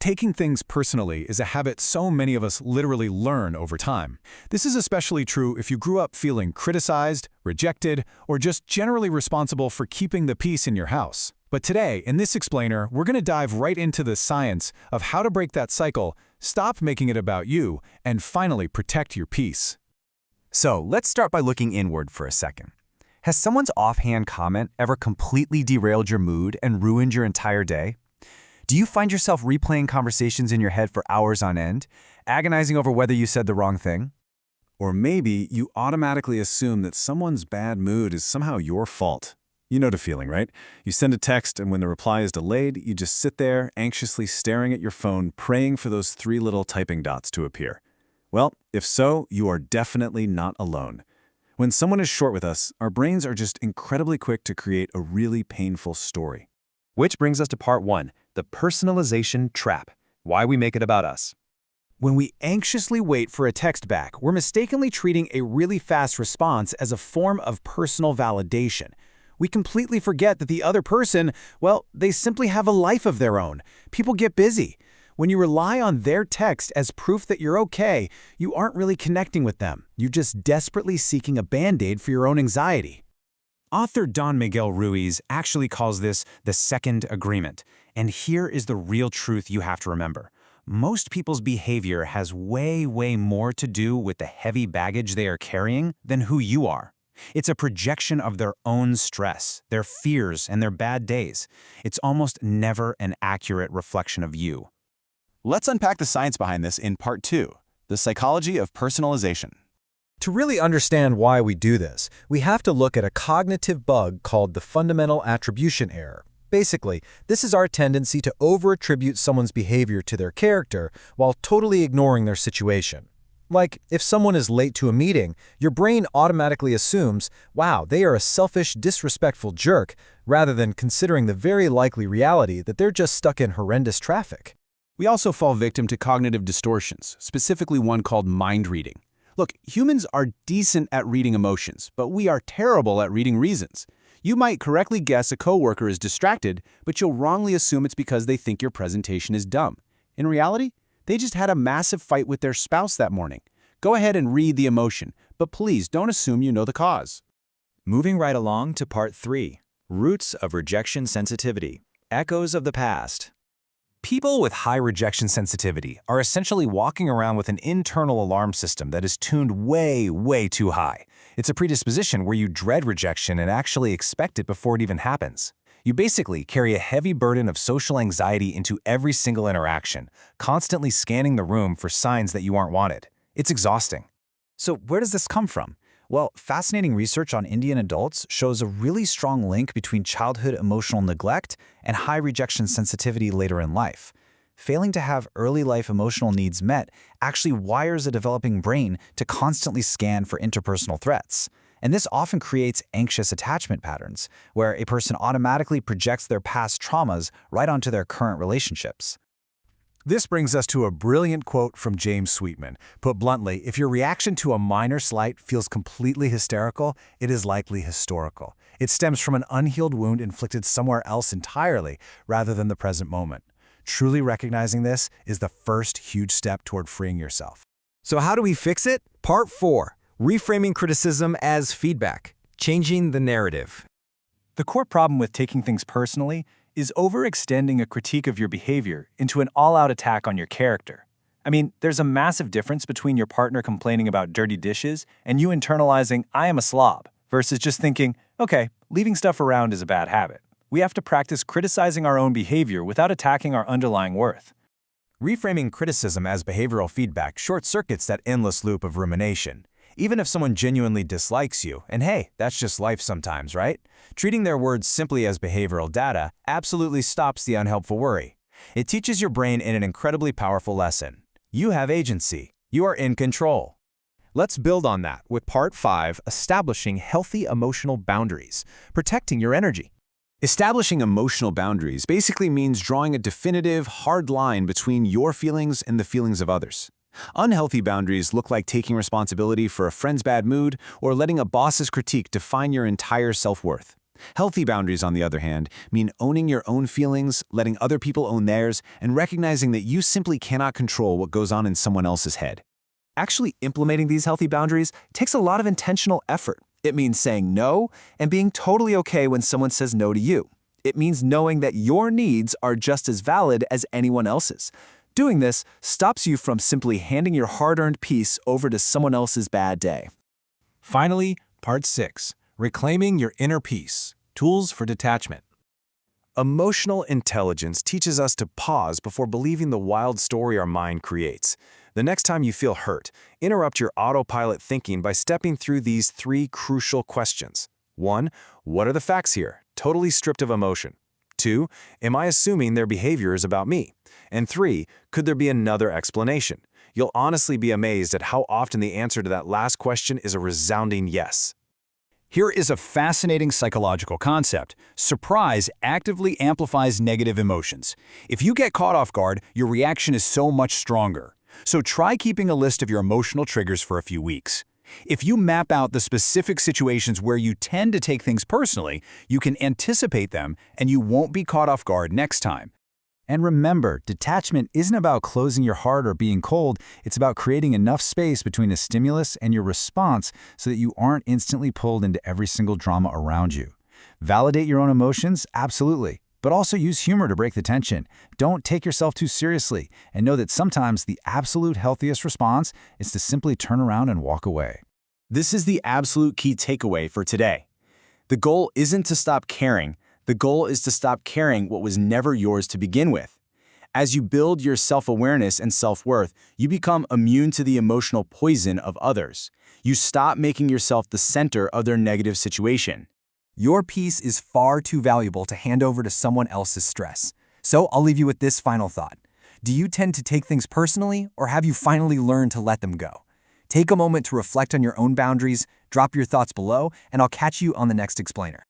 Taking things personally is a habit so many of us literally learn over time. This is especially true if you grew up feeling criticized, rejected, or just generally responsible for keeping the peace in your house. But today, in this explainer, we're going to dive right into the science of how to break that cycle, stop making it about you, and finally protect your peace. So let's start by looking inward for a second. Has someone's offhand comment ever completely derailed your mood and ruined your entire day? Do you find yourself replaying conversations in your head for hours on end, agonizing over whether you said the wrong thing? Or maybe you automatically assume that someone's bad mood is somehow your fault. You know the feeling, right? You send a text, and when the reply is delayed, you just sit there anxiously staring at your phone, praying for those 3 little typing dots to appear. Well, if so, you are definitely not alone. When someone is short with us, our brains are just incredibly quick to create a really painful story. Which brings us to part 1, the personalization trap, why we make it about us. When we anxiously wait for a text back, we're mistakenly treating a really fast response as a form of personal validation. We completely forget that the other person, well, they simply have a life of their own. People get busy. When you rely on their text as proof that you're okay, you aren't really connecting with them. You're just desperately seeking a band-aid for your own anxiety. Author Don Miguel Ruiz actually calls this the second agreement. And here is the real truth you have to remember. Most people's behavior has way more to do with the heavy baggage they are carrying than who you are. It's a projection of their own stress, their fears, and their bad days. It's almost never an accurate reflection of you. Let's unpack the science behind this in part 2, the psychology of personalization. To really understand why we do this, we have to look at a cognitive bug called the fundamental attribution error. Basically, this is our tendency to over-attribute someone's behavior to their character while totally ignoring their situation. Like, if someone is late to a meeting, your brain automatically assumes, wow, they are a selfish, disrespectful jerk, rather than considering the very likely reality that they're just stuck in horrendous traffic. We also fall victim to cognitive distortions, specifically one called mind reading. Look, humans are decent at reading emotions, but we are terrible at reading reasons. You might correctly guess a coworker is distracted, but you'll wrongly assume it's because they think your presentation is dumb. In reality, they just had a massive fight with their spouse that morning. Go ahead and read the emotion, but please don't assume you know the cause. Moving right along to part 3, roots of rejection sensitivity, echoes of the past. People with high rejection sensitivity are essentially walking around with an internal alarm system that is tuned way too high. It's a predisposition where you dread rejection and actually expect it before it even happens. You basically carry a heavy burden of social anxiety into every single interaction, constantly scanning the room for signs that you aren't wanted. It's exhausting. So where does this come from? Well, fascinating research on Indian adults shows a really strong link between childhood emotional neglect and high rejection sensitivity later in life. Failing to have early life emotional needs met actually wires a developing brain to constantly scan for interpersonal threats. And this often creates anxious attachment patterns, where a person automatically projects their past traumas right onto their current relationships. This brings us to a brilliant quote from James Sweetman. Put bluntly, if your reaction to a minor slight feels completely hysterical, it is likely historical. It stems from an unhealed wound inflicted somewhere else entirely, rather than the present moment. Truly recognizing this is the first huge step toward freeing yourself. So how do we fix it? Part 4, reframing criticism as feedback, changing the narrative. The core problem with taking things personally is overextending a critique of your behavior into an all-out attack on your character. I mean, there's a massive difference between your partner complaining about dirty dishes and you internalizing, I am a slob, versus just thinking, okay, leaving stuff around is a bad habit. We have to practice criticizing our own behavior without attacking our underlying worth. Reframing criticism as behavioral feedback short-circuits that endless loop of rumination. Even if someone genuinely dislikes you, and hey, that's just life sometimes, right? Treating their words simply as behavioral data absolutely stops the unhelpful worry. It teaches your brain an incredibly powerful lesson. You have agency. You are in control. Let's build on that with Part 5, establishing healthy emotional boundaries, protecting your energy. Establishing emotional boundaries basically means drawing a definitive, hard line between your feelings and the feelings of others. Unhealthy boundaries look like taking responsibility for a friend's bad mood or letting a boss's critique define your entire self-worth. Healthy boundaries, on the other hand, mean owning your own feelings, letting other people own theirs, and recognizing that you simply cannot control what goes on in someone else's head. Actually implementing these healthy boundaries takes a lot of intentional effort. It means saying no and being totally okay when someone says no to you. It means knowing that your needs are just as valid as anyone else's. Doing this stops you from simply handing your hard-earned peace over to someone else's bad day. Finally, Part 6. Reclaiming your inner peace. Tools for detachment. Emotional intelligence teaches us to pause before believing the wild story our mind creates. The next time you feel hurt, interrupt your autopilot thinking by stepping through these 3 crucial questions. 1. What are the facts here? Totally stripped of emotion. 2. Am I assuming their behavior is about me? And 3. Could there be another explanation? You'll honestly be amazed at how often the answer to that last question is a resounding yes. Here is a fascinating psychological concept. Surprise actively amplifies negative emotions. If you get caught off guard, your reaction is so much stronger. So try keeping a list of your emotional triggers for a few weeks. If you map out the specific situations where you tend to take things personally, you can anticipate them and you won't be caught off guard next time. And remember, detachment isn't about closing your heart or being cold. It's about creating enough space between a stimulus and your response so that you aren't instantly pulled into every single drama around you. Validate your own emotions, absolutely, but also use humor to break the tension. Don't take yourself too seriously, and know that sometimes the absolute healthiest response is to simply turn around and walk away. This is the absolute key takeaway for today. The goal isn't to stop caring. The goal is to stop caring what was never yours to begin with. As you build your self-awareness and self-worth, you become immune to the emotional poison of others. You stop making yourself the center of their negative situation. Your peace is far too valuable to hand over to someone else's stress. So I'll leave you with this final thought. Do you tend to take things personally, or have you finally learned to let them go? Take a moment to reflect on your own boundaries, drop your thoughts below, and I'll catch you on the next explainer.